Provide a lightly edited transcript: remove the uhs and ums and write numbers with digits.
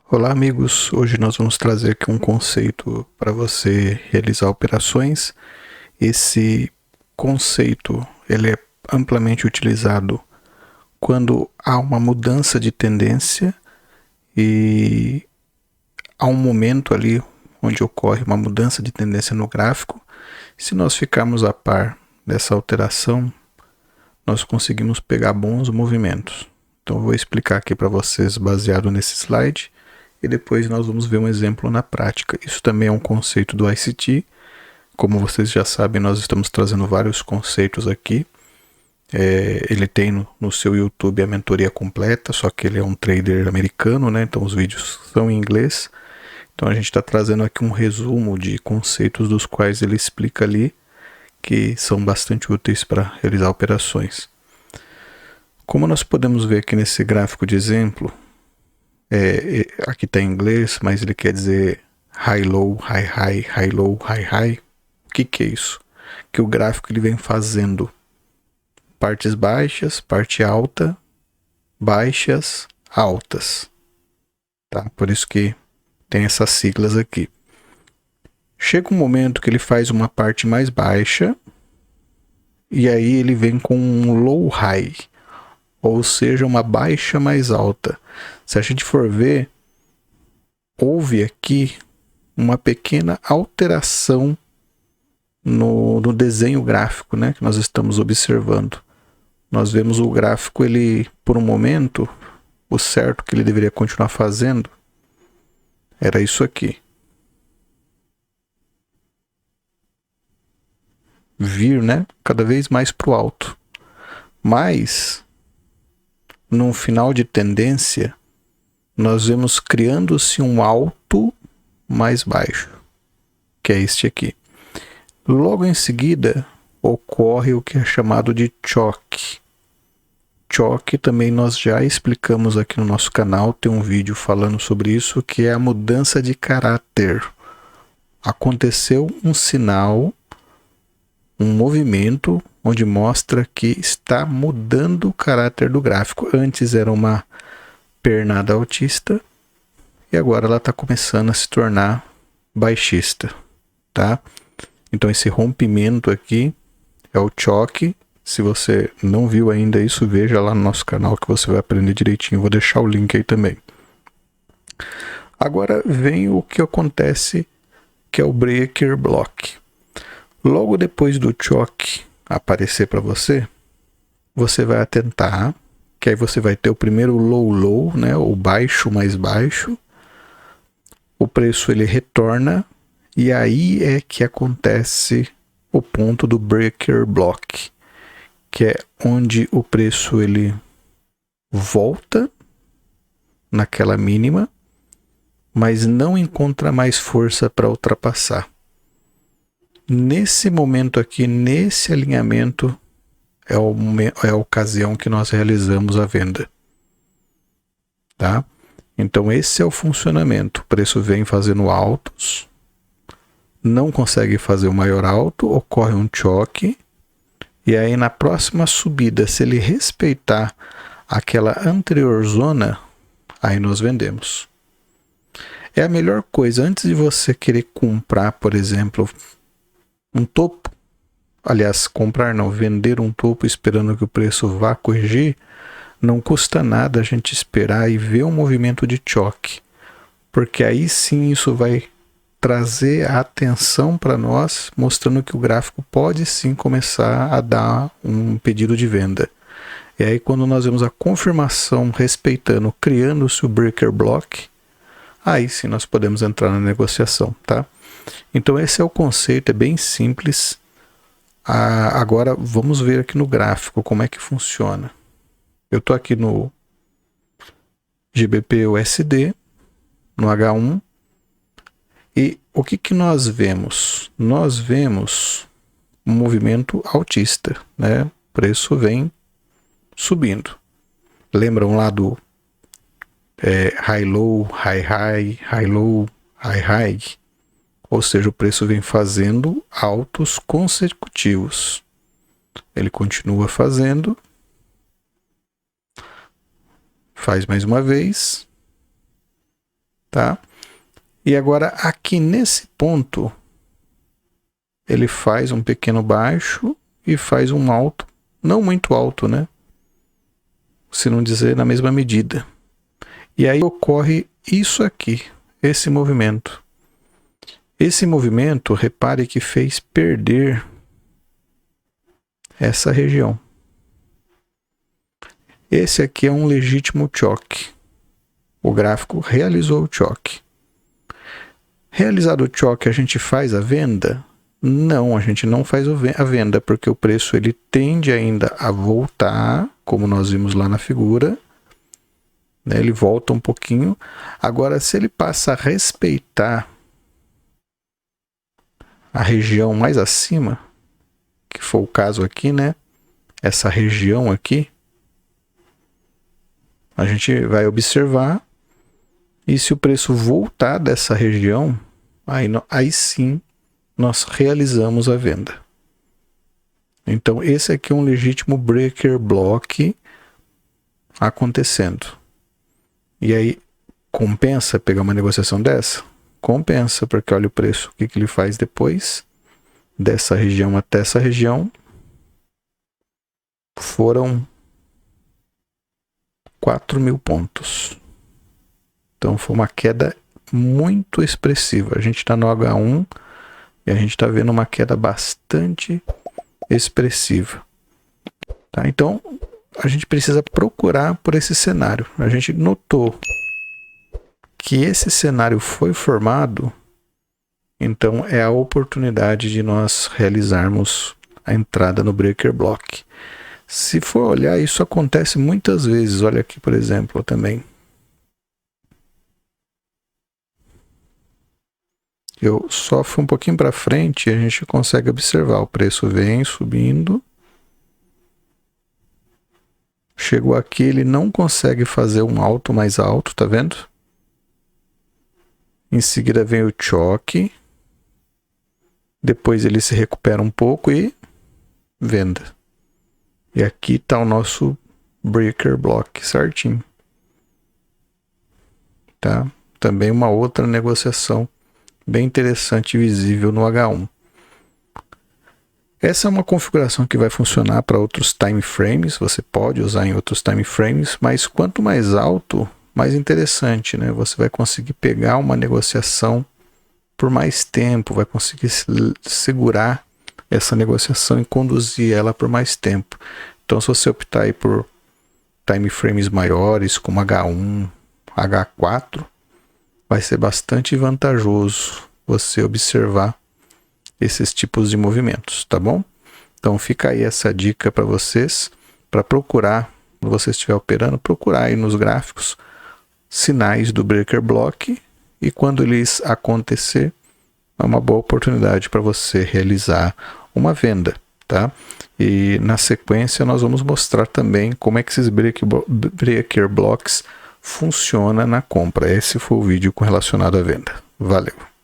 Olá, amigos. Hoje nós vamos trazer aqui um conceito para você realizar operações. Esse conceito ele é amplamente utilizado quando há uma mudança de tendência e há um momento ali onde ocorre uma mudança de tendência no gráfico. Se nós ficarmos a par dessa alteração, nós conseguimos pegar bons movimentos. Então eu vou explicar aqui para vocês baseado nesse slide e depois nós vamos ver um exemplo na prática. Isso também é um conceito do ICT. Como vocês já sabem, nós estamos trazendo vários conceitos aqui. Ele tem no seu YouTube a mentoria completa, só que ele é um trader americano, né? Então os vídeos são em inglês. Então a gente está trazendo aqui um resumo de conceitos dos quais ele explica ali, que são bastante úteis para realizar operações. Como nós podemos ver aqui nesse gráfico de exemplo, aqui está em inglês, mas ele quer dizer high low, high high, high low, high high. O que é isso? Que o gráfico ele vem fazendo partes baixas, parte alta, baixas, altas. Tá? Por isso que tem essas siglas aqui. Chega um momento que ele faz uma parte mais baixa e aí ele vem com um low high, ou seja, uma baixa mais alta. Se a gente for ver, houve aqui uma pequena alteração no desenho gráfico, né, que nós estamos observando. Nós vemos o gráfico, ele, por um momento, o certo que ele deveria continuar fazendo era isso aqui. Vir, né, cada vez mais para o alto. Mas, no final de tendência, nós vemos criando-se um alto mais baixo, que é este aqui. Logo em seguida, ocorre o que é chamado de choque. Choque também nós já explicamos aqui no nosso canal, tem um vídeo falando sobre isso, que é a mudança de caráter. Aconteceu um sinal, um movimento, onde mostra que está mudando o caráter do gráfico. Antes era uma pernada altista e agora ela está começando a se tornar baixista, tá? Então esse rompimento aqui é o choque. Se você não viu ainda isso, veja lá no nosso canal que você vai aprender direitinho. Vou deixar o link aí também. Agora vem o que acontece, que é o breaker block. Logo depois do choque aparecer para você, você vai atentar, que aí você vai ter o primeiro low low, né, o baixo mais baixo. O preço ele retorna e aí é que acontece o ponto do breaker block, que é onde o preço ele volta naquela mínima, mas não encontra mais força para ultrapassar. Nesse momento aqui, nesse alinhamento, é a ocasião que nós realizamos a venda. Tá? Então esse é o funcionamento. O preço vem fazendo altos, não consegue fazer o maior alto, ocorre um choque, e aí na próxima subida, se ele respeitar aquela anterior zona, aí nós vendemos. É a melhor coisa, antes de você querer comprar, por exemplo, um topo, aliás, comprar não, vender um topo esperando que o preço vá corrigir, não custa nada a gente esperar e ver um movimento de choque, porque aí sim isso vai trazer a atenção para nós, mostrando que o gráfico pode sim começar a dar um pedido de venda. E aí quando nós vemos a confirmação respeitando, criando-se o breaker block, aí sim nós podemos entrar na negociação, tá? Então esse é o conceito, é bem simples. Agora vamos ver aqui no gráfico como é que funciona. Eu estou aqui no GBP/USD, no H1, e o que nós vemos? Nós vemos um movimento altista, né? O preço vem subindo. Lembram lá do high low, high high, high low, high high? Ou seja, o preço vem fazendo altos consecutivos. Ele continua fazendo, faz mais uma vez, tá? E agora aqui nesse ponto ele faz um pequeno baixo e faz um alto, não muito alto, né? Se não dizer na mesma medida. E aí ocorre isso aqui, esse movimento. Esse movimento, repare que fez perder essa região. Esse aqui é um legítimo choque. O gráfico realizou o choque. Realizado o choque, a gente faz a venda? Não, a gente não faz a venda, porque o preço ele tende ainda a voltar, como nós vimos lá na figura, né? Ele volta um pouquinho. Agora, se ele passa a respeitar a região mais acima, que foi o caso aqui, né? Essa região aqui, a gente vai observar, e se o preço voltar dessa região, aí sim nós realizamos a venda. Então esse aqui é um legítimo breaker block acontecendo. E aí compensa pegar uma negociação dessa? Compensa, porque olha o preço, o que ele faz depois dessa região até essa região, foram 4.000 pontos. Então foi uma queda muito expressiva. A gente está no H1 e a gente está vendo uma queda bastante expressiva. Tá? Então a gente precisa procurar por esse cenário. A gente notou que esse cenário foi formado, então é a oportunidade de nós realizarmos a entrada no breaker block. Se for olhar, isso acontece muitas vezes. Olha aqui, por exemplo, também. Eu só fui um pouquinho para frente e a gente consegue observar. O preço vem subindo. Chegou aqui, ele não consegue fazer um alto mais alto, tá vendo? Em seguida vem o choque. Depois ele se recupera um pouco e venda. E aqui está o nosso breaker block certinho. Tá? Também uma outra negociação bem interessante e visível no H1. Essa é uma configuração que vai funcionar para outros time frames. Você pode usar em outros time frames, mas quanto mais alto, mais interessante, né? Você vai conseguir pegar uma negociação por mais tempo, vai conseguir segurar essa negociação e conduzir ela por mais tempo. Então, se você optar aí por time frames maiores, como H1, H4, vai ser bastante vantajoso você observar esses tipos de movimentos, tá bom? Então fica aí essa dica para vocês, para procurar, quando você estiver operando, procurar aí nos gráficos sinais do breaker block, e quando eles acontecer, é uma boa oportunidade para você realizar uma venda, tá? E na sequência nós vamos mostrar também como é que esses breaker blocks funciona na compra. Esse foi o vídeo relacionado à venda. Valeu!